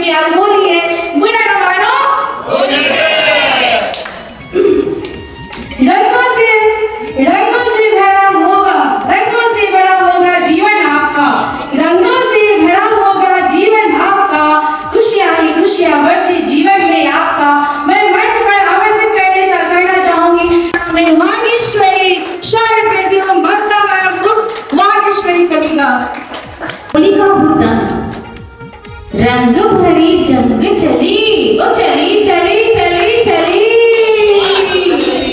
की अनमोली है। बुना रवानो रंगों से भरा होगा, रंगों से भरा होगा जीवन आपका, रंगों से भरा होगा जीवन आपका, खुशियां ही खुशियां बरसे जीवन में आपका। मैं मंच पर आमंत्रित करना चाहूंगी मैं वागीश्वरी शौर्य प्रतिम भक्ता वागीश्वरी कविता। होलिका हुड़दंग रंग भरी जंग चली, ओ चली चली चली चली,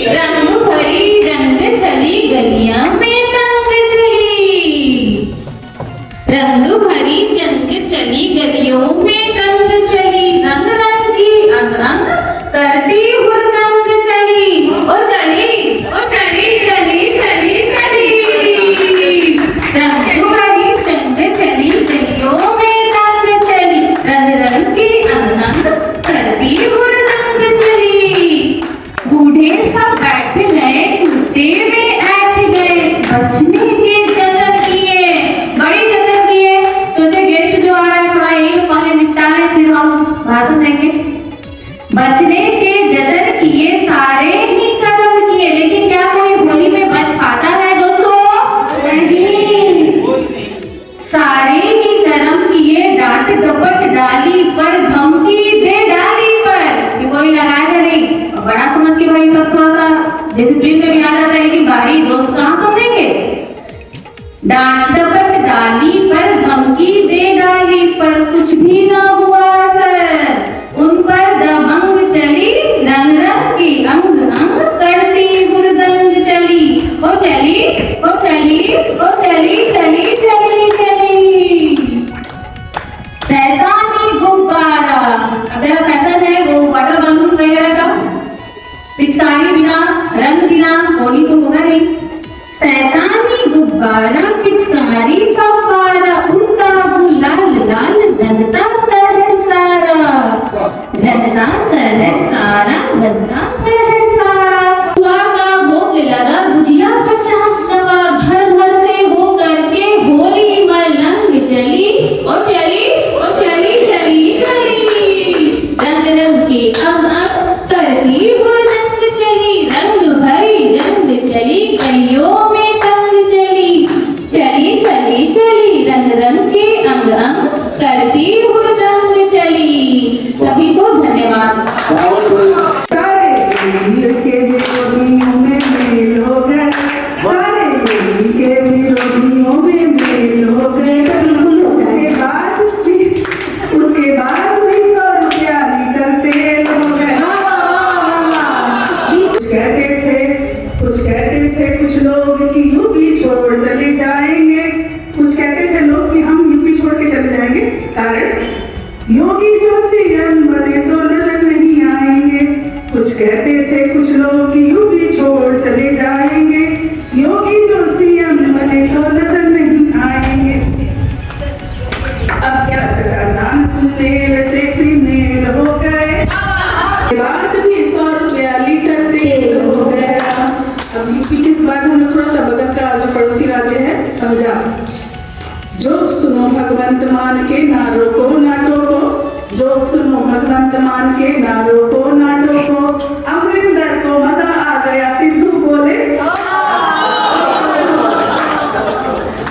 रंग भरी रंग चली गलियां में तंग चली, रंग भरी जंग चली गलियों में तंग चली, रंग रंग की अंग अंग करती हुड़दंग चली, ओ चली ओ चली चली चली चली, रंग भरी जंग चली गलियों में तंग चली, रंग रंग की अंग अंग करती हुड़दंग चली। बूढ़े सब बैठ गए कुर्ते में ऐठ गए, बचने के जतन किए, बड़ी जतन किए। सोचे गेस्ट जो आ रहा है थोड़ा यही पहले निपटा लें फिर हम भाषण देंगे। बचने के जतन किए सारे ही कर्म किए, लेकिन क्या कोई होली में बच पाता है दोस्तों? नहीं, सारे ही कर्म किए। डांट डपट डाली पर धमकी दे डाली पर, ये कोई लगाएगा नहीं। बड़ा समझ के भाई सब थोड़ा सा डिसिप्लिन में भी आ जाता है, लेकिन बारी दोस्त कहाँ समझेंगे? डांट डपट डाली पर धमकी दे डाली पर कुछ भी ना हुआ असर, उन पर दबंग चली, रंग रंग की अंग अंग करती हुड़दंग चली, ओ चली ओ चली ओ चली चली चली चली। शैतानी गुब्बारा, अगर फैशन है वो वाटर बलून वगैरह का, पिचकारी बिना रंग बिना होली तो होगा नहीं। शैतानी गुब्बारा पिचकारी फव्वारा, उड़ता गुलाल लाल रंगता शहर सारा, रंगता शहर सारा, रंगता शहर सारा। हुआ का भोग लगा गुजिया 50 दवा, घर घर से हो करके होली मलंग चली, ओ चली ओ चली चली चली, रंग रंग के अंग अंग करती हुड़दंग चली, रंग भरी जंग चली गलियों में तंग चली, चली चली चली, रंग रंग के अंग अंग करती हुड़दंग चली। सभी को धन्यवाद। कुछ लोग कि यूपी छोड़ चले जाएंगे, कुछ कहते थे लोग कि हम यूपी छोड़ के चले जाएंगे, कारण योगी जो सीएम बने तो नजर नहीं आएंगे। कुछ कहते थे कुछ लोग कि यूपी छोड़ चले जाएंगे, योगी जो सीएम बने तो नजर नहीं आएंगे। अब क्या चचा जान तुम मेल से फीमेल हो गए, बात भी 100 रुपया लीटर तेल हो गया। अब यूपी के बाद हम थोड़ा सा बगल का जो पड़ोसी राज्य है पंजाब। जोग सुनो भगवंत मान के ना रोको ना टोको, जोग सुनो भगवंत मान के ना रोको ना टोको, अमरिंदर को मजा आ गया सिद्धू बोले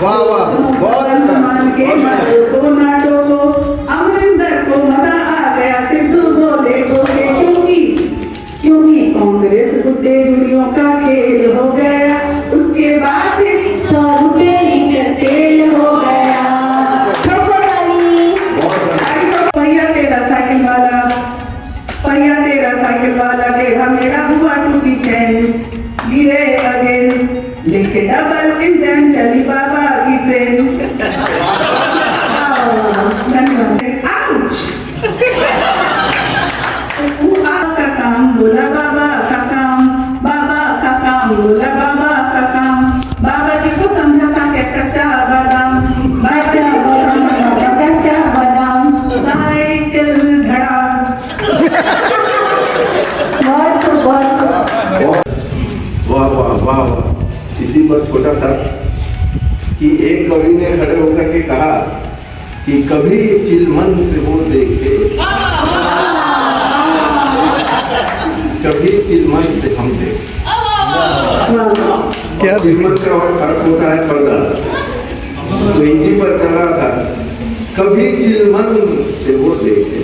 वाह वाह, भगवंत मान के ना रोको ना टोको, अमरिंदर को मजा आ गया सिद्धू बोले टोके, क्योंकि कांग्रेस गुड्डे गुड़ियों का खेल हो गया, उसके बाद 100 रुपए लीटर तेल हो गया। पहिया तेरा साइकिल वाला टेढ़ा मेरा हुआ टूटी चैन, गिरे अगेन लेके डबल इंजन चली बाबा की ट्रेन। का काम बोला बाबा का काम, बाबा का काम बोला बाबा का काम, बाबा जी को समझा था क्या कच्चा बादाम, कच्चा बादाम साइकिल धड़ा। वाह वाह वाह। इसी पर छोटा सा कि एक कवि ने खड़े होकर के कहा कि कभी चिलमन से वो देखे, कभी चिलमन से हम देखे। क्या चिलमन का और अर्थ होता है पर्दा, तो इसी पर चल रहा था। कभी चिलमन से वो देखे,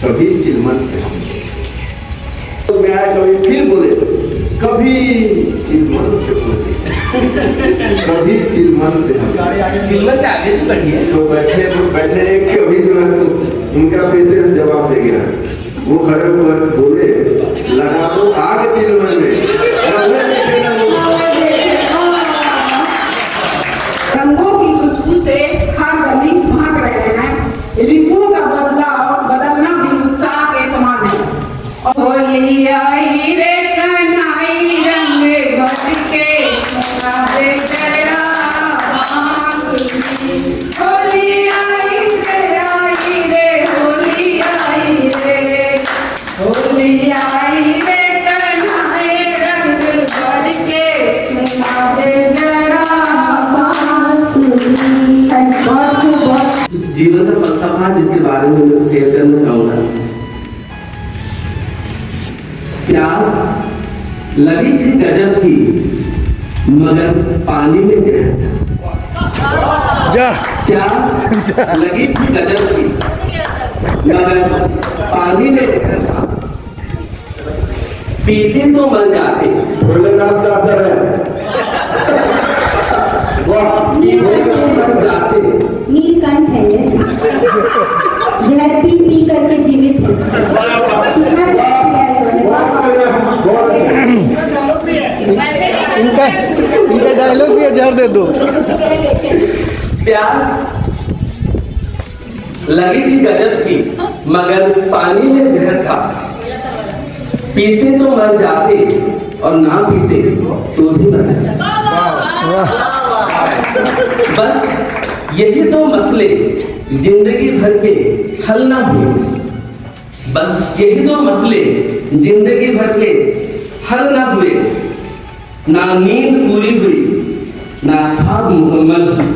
कभी चिलमन से हम देखे। तो मैं आया, कभी फिर बोले, कभी चिलमन से वो देखे, कभी चिलमन से हम देखे। चिलमन के आगे तो बैठिए। तो बैठे एक अभी जो है उनका पेशेंट जवाब दे गया। वो खड़े होकर बोले, लगा दो आग चिलमन में, रंगों की खुशबू से हर गली महक रहे हैं। ऋतुओं का बदलना भी उत्साह के समान है। होली आई रे कन्हई रंग भर के सुनावे जरा बांसुरी। होली आई रे होली आई रे, होली आई रे कन्हई रंग भर के सुनावे जरा बांसुरी। इस जीवन का फलसफा जिसके बारे में मैं शेयर करना चाहूंगा। प्यास लगी थी गजब की, मगर पानी में जहर था। प्यास लगी थी गजब की, मगर पानी में जहर था। पीते तो मर जाते। भोलेनाथ का असर है। पीते तो मर जाते। नीलकंठ है ये, जहर पी पी करके जीवित है। कितना इनका डायलॉग भी है, जहर दे दो। प्यास लगी थी गजब की, मगर पानी में जहर था। पीते तो मर जाते और ना पीते तो भी मर जाते। बस यही दो मसले जिंदगी भर के हल ना हुए। बस यही दो मसले जिंदगी भर के हल ना हुए। ना नींद पूरी हुई, ना ख्वाब मुकम्मल हुई।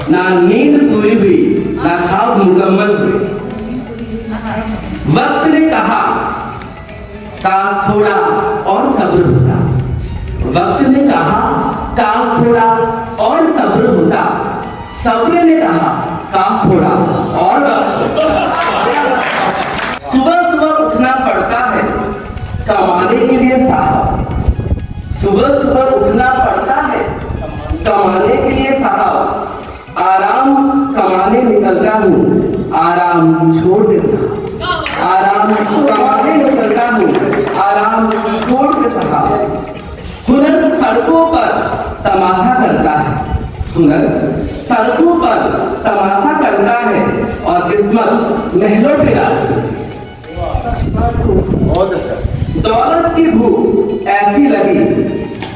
ना नींद पूरी हुई, ना ख्वाब मुकम्मल हुई। वक्त ने कहा काश थोड़ा और सब्र होता। वक्त ने कहा काश थोड़ा और सब्र होता। सब्र ने कहा काश थोड़ा और वक्त होता। सुबह सुबह उठना पड़ता है कमाने के लिए साहब। सुबह सुबह उठना पड़ता है कमाने के लिए साहब। आराम कमाने निकलता हूँ, आराम छोड़ के साहब। आराम कमाने निकलता हूँ, आराम छोड़ के साहब। हुनर सड़कों पर तमाशा करता है। हुनर सड़कों पर तमाशा करता है और किस्मत महलों पे राज करती है। बहुत अच्छा। दौलत की भूख ऐसी लगी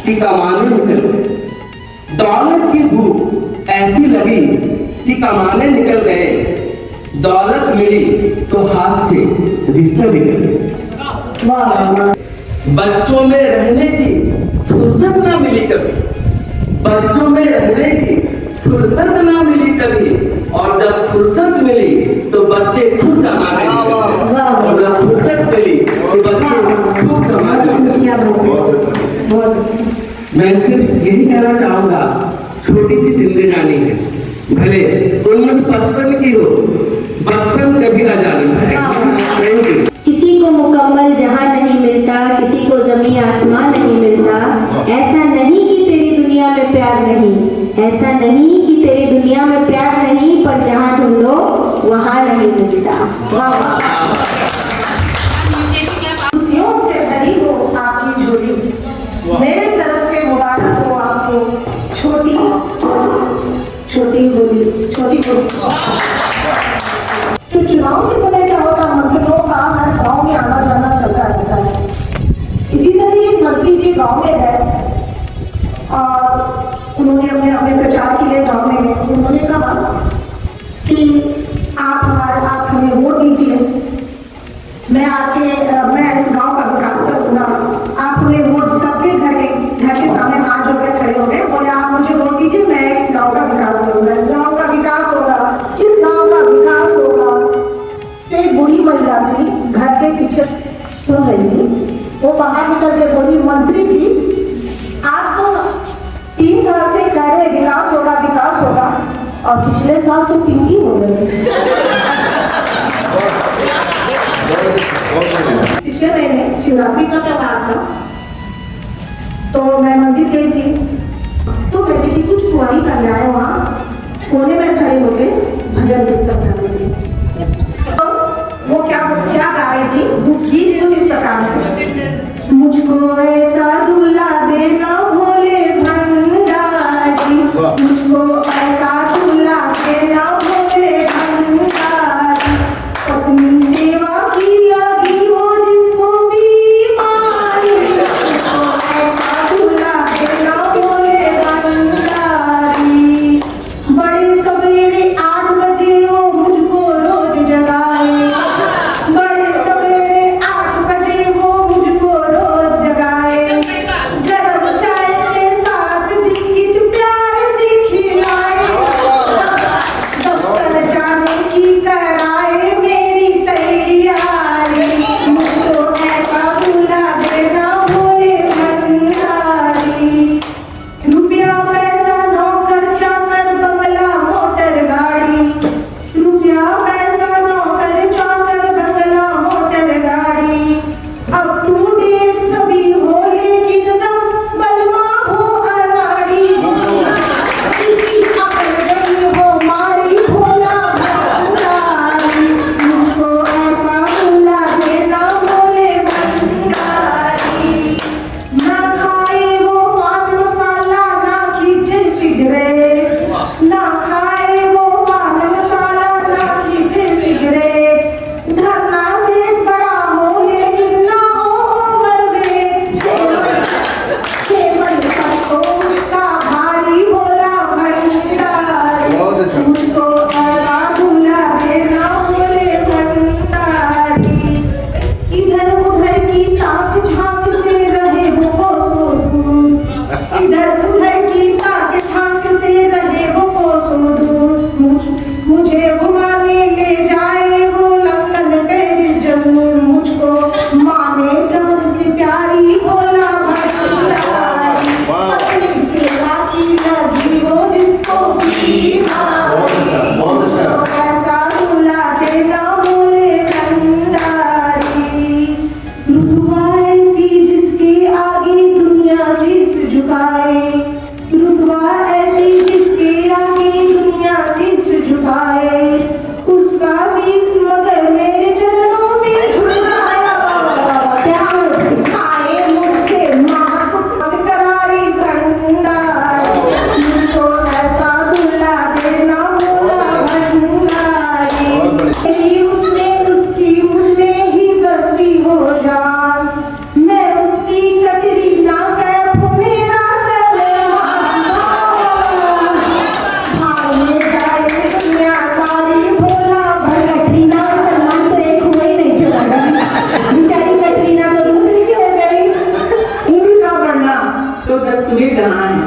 कि कमाने निकल गए। दौलत की भूख ऐसी लगी कि कमाने निकल गए। दौलत मिली तो हाथ से रिश्ते निकल गए। बच्चों में रहने की फुर्सत ना मिली कभी। बच्चों में रहने की फुर्सत ना मिली कभी। और जब फुर्सत मिली तो बच्चे खूब कमाने लगे। और जब फुर्सत मिली तो बच्चे खूब कमाने लगे। मैं सिर्फ यही कहना चाहूंगा, छोटी सी जिंदगानी है, भले उम्र 55 की हो, बचपन कभी ना जाने। किसी को मुकम्मल जहां नहीं मिलता, किसी को जमी आसमां नहीं मिलता। ऐसा नहीं कि तेरी दुनिया में प्यार नहीं, ऐसा नहीं कि तेरी दुनिया में प्यार नहीं, पर जहां ढूंढो वहां नहीं मिलता। खुशियों से भरी हो आपकी झोली। मेरे तरफ से मुबारक हो आपको छोटी छोटी होली। छोटी होली तो चुनाव के समय क्या होता है, मंत्रियों का हर गाँव में आना जाना चलता रहता है। इसी तरह एक मंत्री के गाँव में गए और उन्होंने अपने प्रचार के लिए गाँव में गए। उन्होंने कहा कि आप हमें वोट दीजिए, मैं इस गांव का विकास करूंगा। आप हमें वोट, सबके घर के सामने हाथ जोड़ के खड़े हो गए, बोले आप मुझे वोट दीजिए, मैं इस गांव का विकास करूंगा। इस गांव का विकास होगा, इस गांव मंदिर जी, आप तो 3 साल से कह रहे विकास होगा और पिछले साल तो पिंकी हो गए। पिछले महीने शिवरात्रि का त्योहार था, तो मैं मंदिर गई थी, तो मैं देखी कुछ कुंवारी कन्याएं वहाँ कोने में खड़े होके भजन कीर्तन कर रही थी। तो वो क्या गा रही थी, वो गीत कुछ इस प्रकार है, मुझको ऐसा दूल्हा देना भोले भंडारी, मुझको ऐसा दूल्हा देना भोले भंडारी, पत्नी सेवा की लगी हो जिसको बीमारी, मुझको ऐसा दूल्हा देना भोले भंडारी। बड़े सवेरे 8 बजे वो मुझको रोज जगाए, बड़े सवेरे 8 बजे वो मुझको रोज जगाए, गरम चाय के साथ बिस्किट प्यार से खिलाए, दफ्तर जाने की कराए मेरी तैयारी, मुझको ऐसा दूल्हा देना भोले भंडारी। रुपया पैसा नौकर चाकर बंगला मोटर गाड़ी, रुपया पैसा नौकर चाकर बंगला मोटर गाड़ी, अप टू डेट सभी हो लेकिन बलवा हो अनाड़ी, किसी अकल गई हो मारी भोला भंडारी, मुझको ऐसा दूल्हा देना भोले भंडारी। ना खाए वो पान मसाला ना खींचे सिगरेट, ना खाए वो पान मसाला ना खींचे सिगरेट, धरना से बड़ा हो लेकिन ना हो ओवरवेट, केवल परसों उसका भारी भोला भंडारी, बहुत अच्छा। मुझको ऐसा दूल्हा देना भोले भंडारी। इधर उधर की ताक झांक से रहे वो कोसों दूर, इधर उधर की ताक झांक से रहे वो कोसों दूर, मुझे घुमाने ले जाए वो लंदन पेरिस जरूर, मुझको माने प्राण से प्यारी भोला भंडारी, पत्नी सेवा की लगी हो जिसको बीमारी, बहुत अच्छा। मुझको ऐसा दूल्हा देना भोले भंडारी। रुतबा ऐसी जिसके आगे दुनिया शीश झुकाए, रुतबा ऐसी जिसके आगे दुनिया शीश झुकाए, उसका शीश मगर मेरे चरणों में झुकाया, प्यार सिखाए मुझसे मात करारी भंडारी, मुझको ऐसा दूल्हा देना भोला भंडारी। मेरी उसमें उसकी मुझमें ही बसती हो जान, मैं उसकी कटरीना कैफ मेरा सलमान, भागने जाए दुनिया सारी भोला कटरीना और सलमान तो एक हुए ही नहीं थे मैडम, बेचारी कटरीना तो दूसरी की हो गई। उम्र का बढ़ना तो दस्तूरे जहां है,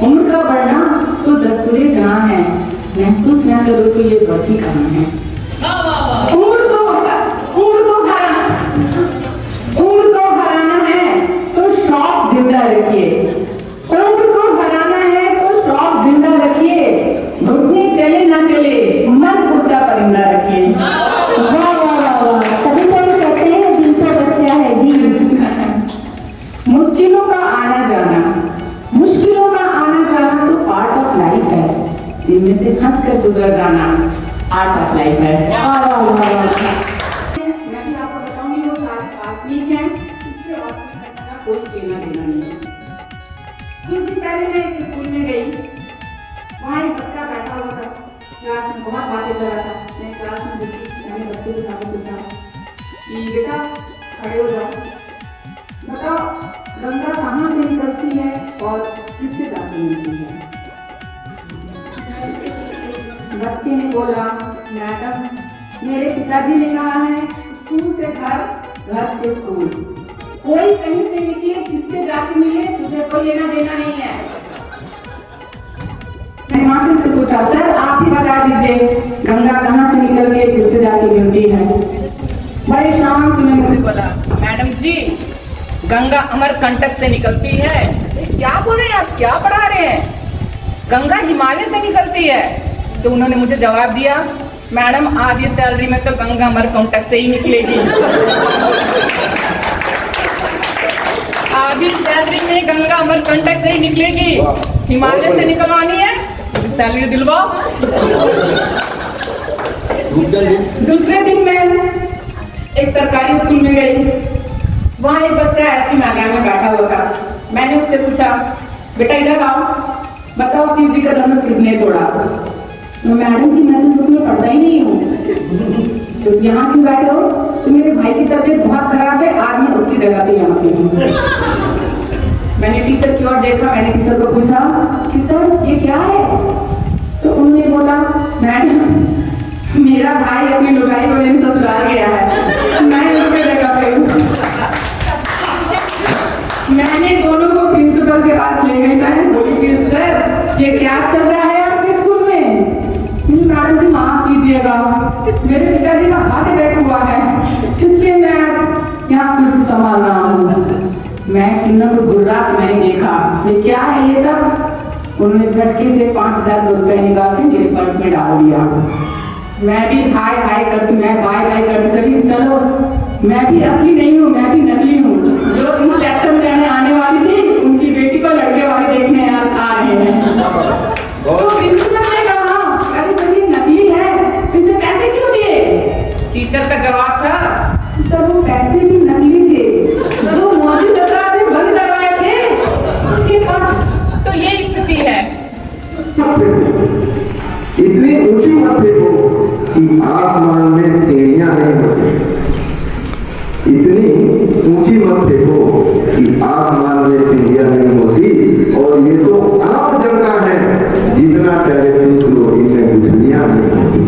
उम्र का बढ़ना तो दस्तूरे जहां है, महसूस न करो तो ये बढ़ती कहां है। उम्र को हराना है तो शौक जिंदा रखिए, उम्र को हराना है तो शौक जिंदा रखिए, घुटने चले ना चले मन उड़ता परिंदा रखिए। वाह वाह वाह वाह, तभी तो ये कहते हैं दिल तो बच्चा है जी। मुश्किलों का आना जाना तो पार्ट ऑफ लाइफ है, जिनमें से हंस कर गुजर जाना आर्ट ऑफ लाइफ है। वाह वाह वाह वाह। मैं भी आपको बताऊंगी वो सारे काल्पनिक हैं, इससे वास्तविक घटना का कोई लेना देना नहीं है। कुछ दिन पहले मैं एक स्कूल में गई, वहाँ एक बच्चा बैठा हुआ था, क्लास में बहुत बातें कर रहा था। मैं क्लास में देखी, मैंने बच्चे के साथ पूछा कि बेटा खड़े हो जाओ, बताओ गंगा कहाँ से निकलती है और किससे जाती मिलती है। बच्चे ने बोला मैडम मेरे पिताजी ने कहा है स्कूल से घर, घर से स्कूल, कोई कहीं से निकले किससे जाके मिले तुझे कोई लेना देना नहीं है। मैं हिमाचल से पूछा सर आप ही बता दीजिए गंगा कहाँ से निकल के किससे जाके मिलती है। बड़े शाम से मैं मुझे बोला मैडम जी गंगा अमरकंटक से निकलती है। क्या बोल रहे हैं आप, क्या पढ़ा रहे हैं? गंगा हिमालय से निकलती है। तो उन्होंने मुझे जवाब दिया, मैडम आधी सैलरी में तो गंगा अमरकंटक से ही निकलेगी। आधी सैलरी में गंगा अमरकंटक से ही निकलेगी, हिमालय से निकलवानी है सैलरी दिलवाओ। दूसरे दिन मैं एक सरकारी स्कूल में गई, वहाँ एक बच्चा ऐसी मैदान में बैठा हुआ था। मैंने उससे पूछा, बेटा इधर आओ, बताओ शिव जी का धनुष किसने तोड़ा? तो मैडम जी मैं तो स्कूल में पढ़ता ही नहीं हूँ। तो यहाँ क्यों बैठे हो? तो मेरे भाई की तबीयत बहुत खराब है, आज मैं उसकी जगह पे यहाँ पे हूँ। मैंने टीचर की ओर देखा, मैंने टीचर को पूछा कि सर ये क्या है? तो उन्होंने बोला, मैडम मेरा भाई अपनी लुगाई को लेने ससुराल गया है, मैं उसके जगह पे हूँ। मैंने दोनों को प्रिंसिपल के पास ले गई। मैं बोली कि सर ये क्या चल रहा है आपके स्कूल में? मैडम जी माफ कीजिएगा, मेरे पिताजी का हार्ट अटैक हुआ है, इसलिए मैं आज यहाँ कुर्सी संभाल रहा हूँ। मैं तीनों को घुर्रा के मैंने देखा, ये क्या है ये सब? उन्होंने झटके से 5,000 रुपए निकाल के मेरे पर्स में डाल दिया। मैं भी हाय हाय करती, मैं बाय बाय करती चली, चलो मैं भी असली नहीं हूँ, मैं भी नकली हूँ। जो इंस्पेक्शन करने आने वाली थी, उनकी बेटी को लड़के वाले देखने आ रहे हैं। तो प्रिंसिपल ने कहा, अरे जब ये नकली है तो इसे पैसे क्यों दिए? टीचर का जवाब था, सर वो पैसे भी नकली थे, जो मोदी सरकार ने बंद करवाए थे उनके पास। तो ये स्थिति है। इतनी ऊंची मत देखो कि आसमान में सीढ़ियां नहीं होती। इतनी ऊंची मत देखो कि आसमान में सीढ़ियां नहीं होती। और ये तो आम जनता है, जितना चाहे पूछ लो, इनमें गुठलियां नहीं होती।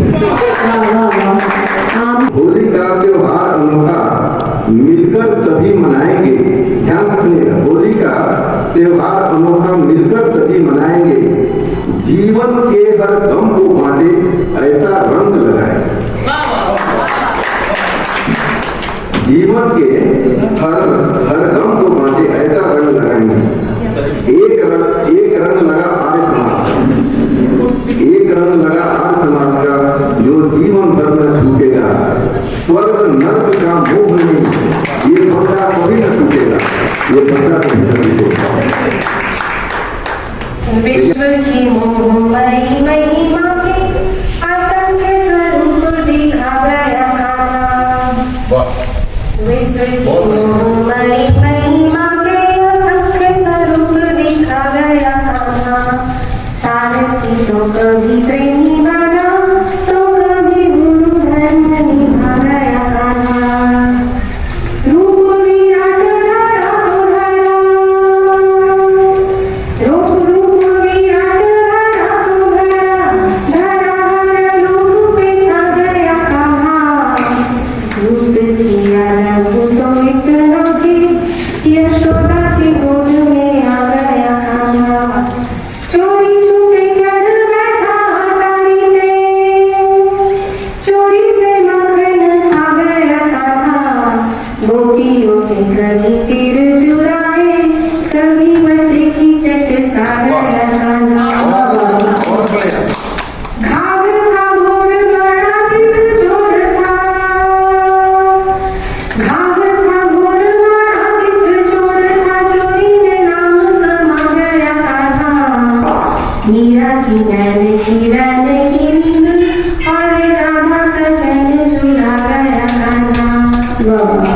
होली का त्योहार अनोखा मिलकर सभी मनाएंगे। ध्यान सुनिएगा, होली का त्योहार अनोखा मिलकर सभी मनाएंगे। जीवन के हर गम को बांटे, ऐसा रंग लगाए। जीवन के हर गम को बांटे, ऐसा रंग लगाएंगे। एक रंग लगा आर्य समाज का, एक रंग लगा आर्य समाज का, जो जीवन भर न छूटेगा। स्वर्ग नर्क का मोह नहीं, ये बंदा कभी न छूटेगा, ये बंदा कभी न छूटेगा। विश्व की मोहमयी महिमा के असंख्य स्वरूप दिखा गया कान्हा। विश्व की मोहमयी महिमा के असंख्य स्वरूप दिखा गया कान्हा। सारथी तो कभी प्रेमी बना, तो कभी गुरु धर्म निभा गया कान्हा। रूप विराट धरा तो धरा, रूप विराट धरा तो धरा, धरा हर लोक पे छा गया कान्हा। रूप किया रघु तो इतना कि यशोदा की गोद में आ गया कान्हा। चोरी छुपे चढ़ बैठा अटारी पे, चोरी से माखन खा गया कान्हा। मोतियों के कभी चिर चुराए, कभी मटकी चटका गया कान्हा। घाघ था घोर बड़ा चित चोर था, घाघ था घोर बड़ा चित चोर था, चोरी में नाम कमा गया कान्हा। मीरा की नैन किरण की नींद और राधा का चैन चुरा गया कान्हा।